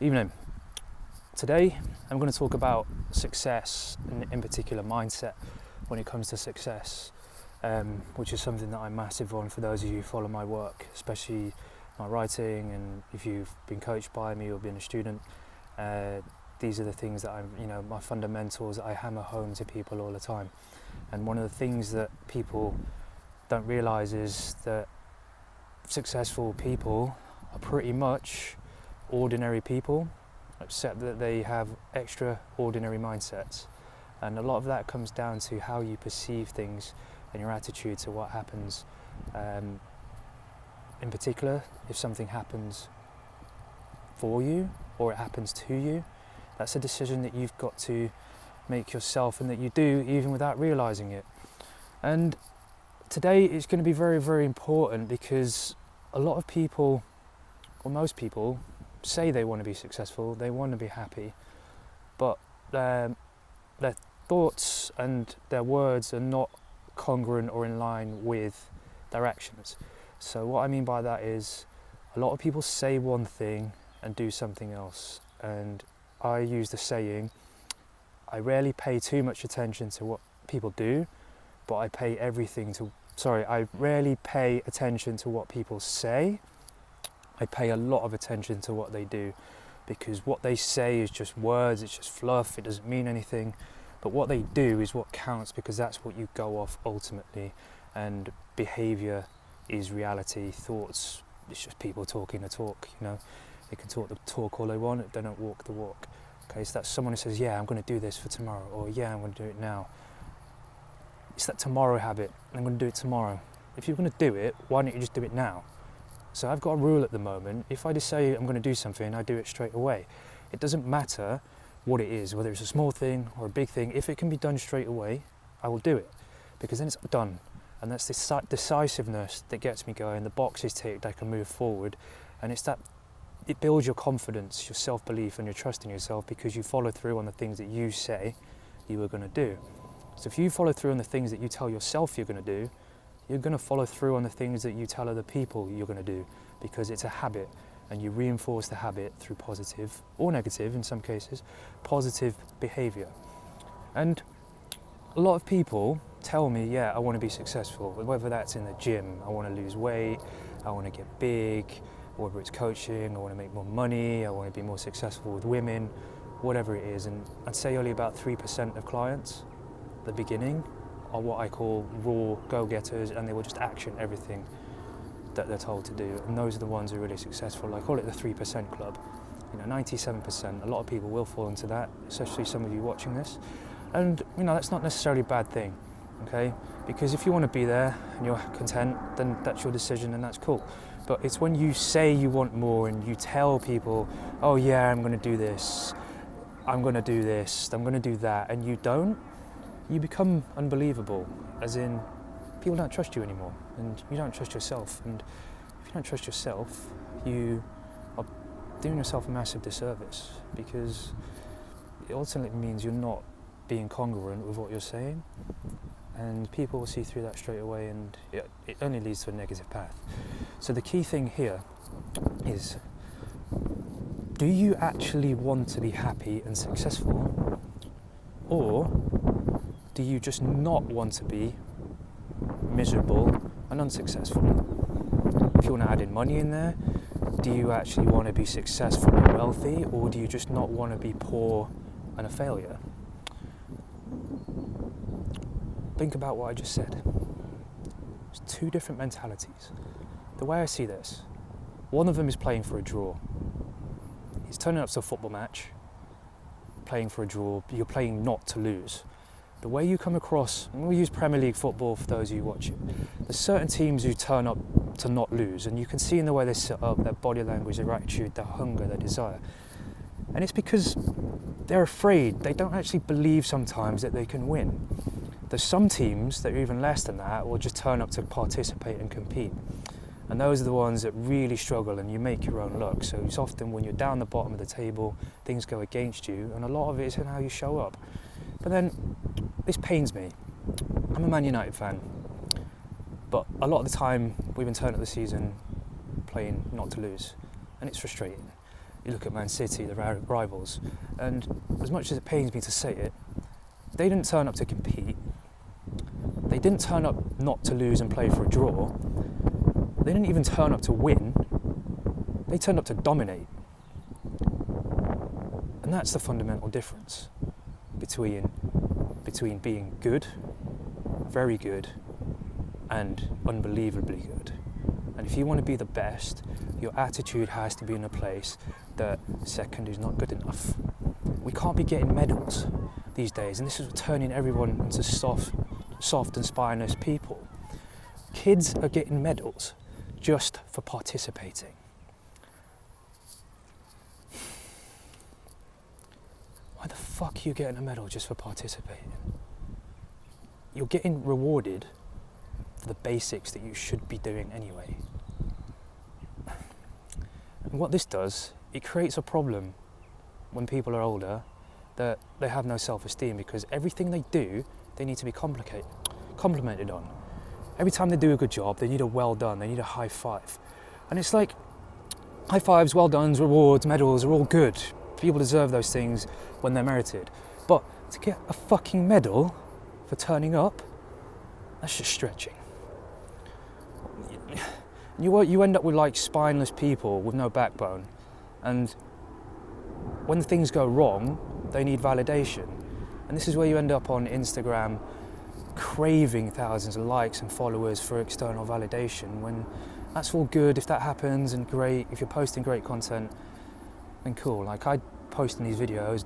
Evening. Today I'm going to talk about success and in particular mindset when it comes to success, which is something that I'm massive on for those of you who follow my work, especially my writing, and if you've been coached by me or been a student. These are the things that my fundamentals I hammer home to people all the time. And one of the things that people don't realise is that successful people are pretty much ordinary people, except that they have extraordinary mindsets. And a lot of that comes down to how you perceive things and your attitude to what happens. In particular, if something happens for you or it happens to you, that's a decision that you've got to make yourself and that you do even without realising it. And today it's going to be very, very important because a lot of people, or most people, say they want to be successful, they want to be happy, but their thoughts and their words are not congruent or in line with their actions. So what I mean by that is a lot of people say one thing and do something else. And I use the saying, I rarely pay too much attention to what people do, but I rarely pay attention to what people say. I pay a lot of attention to what they do, because what they say is just words, it's just fluff, it doesn't mean anything. But what they do is what counts, because that's what you go off ultimately. And behaviour is reality. Thoughts, it's just people talking the talk, They can talk the talk all they want, they don't walk the walk. Okay, so that's someone who says, yeah, I'm going to do this for tomorrow, or yeah, I'm going to do it now. It's that tomorrow habit, I'm going to do it tomorrow. If you're going to do it, why don't you just do it now? So I've got a rule at the moment. If I just say I'm going to do something, I do it straight away. It doesn't matter what it is, whether it's a small thing or a big thing. If it can be done straight away, I will do it, because then it's done. And that's the decisiveness that gets me going. The box is ticked, I can move forward. And it builds your confidence, your self-belief and your trust in yourself, because you follow through on the things that you say you were going to do. So if you follow through on the things that you tell yourself you're going to do, you're going to follow through on the things that you tell other people you're going to do, because it's a habit, and you reinforce the habit through positive or negative, in some cases, positive behaviour. And a lot of people tell me, yeah, I want to be successful, whether that's in the gym, I want to lose weight, I want to get big, whether it's coaching, I want to make more money, I want to be more successful with women, whatever it is. And I'd say only about 3% of clients at the beginning are what I call raw go-getters, and they will just action everything that they're told to do. And those are the ones who are really successful. I call it the 3% club. 97%, a lot of people will fall into that, especially some of you watching this. And that's not necessarily a bad thing, okay? Because if you want to be there and you're content, then that's your decision and that's cool. But it's when you say you want more and you tell people, oh yeah, I'm going to do this, I'm going to do this, I'm going to do that, and you don't, you become unbelievable, as in people don't trust you anymore, and you don't trust yourself. And if you don't trust yourself, you are doing yourself a massive disservice, because it ultimately means you're not being congruent with what you're saying, and people will see through that straight away, and it only leads to a negative path. So the key thing here is, do you actually want to be happy and successful, or do you just not want to be miserable and unsuccessful? If you want to add in money in there, do you actually want to be successful and wealthy, or do you just not want to be poor and a failure? Think about what I just said. It's two different mentalities. The way I see this, one of them is playing for a draw. He's turning up to a football match, playing for a draw, you're playing not to lose. The way you come across, and we'll use Premier League football for those of you watching, there's certain teams who turn up to not lose, and you can see in the way they set up, their body language, their attitude, their hunger, their desire. And it's because they're afraid, they don't actually believe sometimes that they can win. There's some teams that are even less than that will just turn up to participate and compete. And those are the ones that really struggle, and you make your own luck. So it's often when you're down the bottom of the table, things go against you, and a lot of it is in how you show up. But then, this pains me. I'm a Man United fan, but a lot of the time we've been turning up the season playing not to lose, and it's frustrating. You look at Man City, the rivals, and as much as it pains me to say it, they didn't turn up to compete. They didn't turn up not to lose and play for a draw. They didn't even turn up to win. They turned up to dominate. And that's the fundamental difference between being good, very good, and unbelievably good. And if you want to be the best, your attitude has to be in a place that second is not good enough. We can't be getting medals these days, and this is turning everyone into soft and spineless people. Kids are getting medals just for participating. Why the fuck are you getting a medal just for participating? You're getting rewarded for the basics that you should be doing anyway. And what this does, it creates a problem when people are older, that they have no self-esteem, because everything they do, they need to be complimented on. Every time they do a good job, they need a well done, they need a high five. And it's like, high fives, well dones, rewards, medals are all good. People deserve those things when they're merited. But to get a fucking medal for turning up, that's just stretching. You end up with like spineless people with no backbone, and when things go wrong, they need validation. And this is where you end up on Instagram craving thousands of likes and followers for external validation, when that's all good if that happens, and great if you're posting great content, then cool. Like, I post in these videos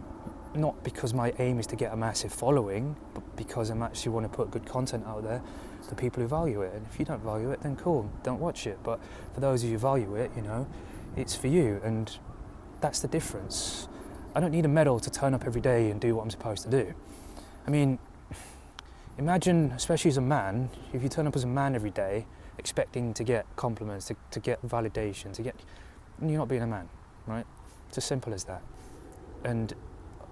not because my aim is to get a massive following, but because I actually want to put good content out there for people who value it. And if you don't value it, then cool, don't watch it. But for those of you who value it, you know, it's for you, and that's the difference. I don't need a medal to turn up every day and do what I'm supposed to do. I mean, imagine, especially as a man, if you turn up as a man every day expecting to get compliments, to get validation, you're not being a man, right? It's as simple as that. And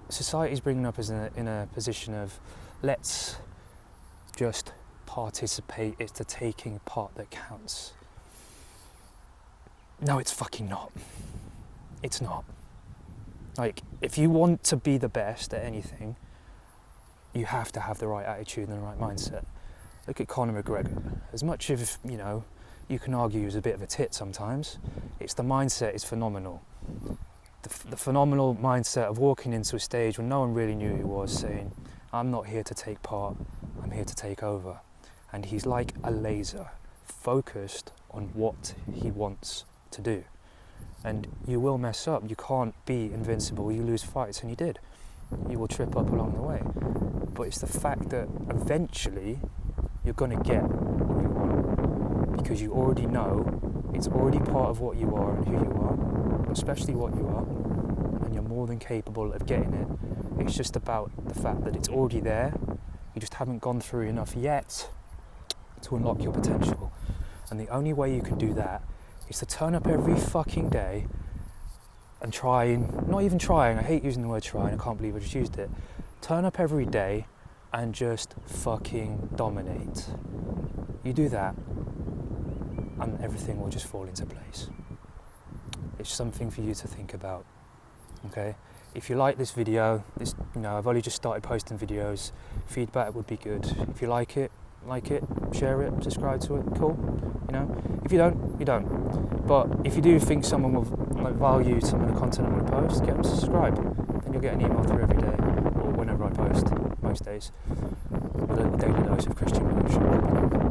society's bringing up us in a position of, let's just participate, it's the taking part that counts. No, it's fucking not. It's not. Like, if you want to be the best at anything, you have to have the right attitude and the right mindset. Look at Conor McGregor. As much as, you know, you can argue he was a bit of a tit sometimes, it's the mindset is phenomenal. The phenomenal mindset of walking into a stage when no one really knew who he was, saying, I'm not here to take part, I'm here to take over. And he's like a laser, focused on what he wants to do. And you will mess up, you can't be invincible, you lose fights, and you did. You will trip up along the way. But it's the fact that eventually you're going to get what you want, because you already know it's already part of what you are and who you are, especially what you are, and you're more than capable of getting it. It's just about the fact that it's already there, you just haven't gone through enough yet to unlock your potential. And the only way you can do that is to turn up every fucking day and not even trying, I hate using the word trying, I can't believe I just used it. Turn up every day and just fucking dominate. You do that and everything will just fall into place. It's something for you to think about, okay? If you like this video, I've only just started posting videos, feedback would be good. If you like it, share it, subscribe to it, cool. If you don't, you don't. But if you do think someone will value some of the content I'm going to post, get them to subscribe. Then you'll get an email through every day, or whenever I post, most days, with a daily dose of Christian leadership.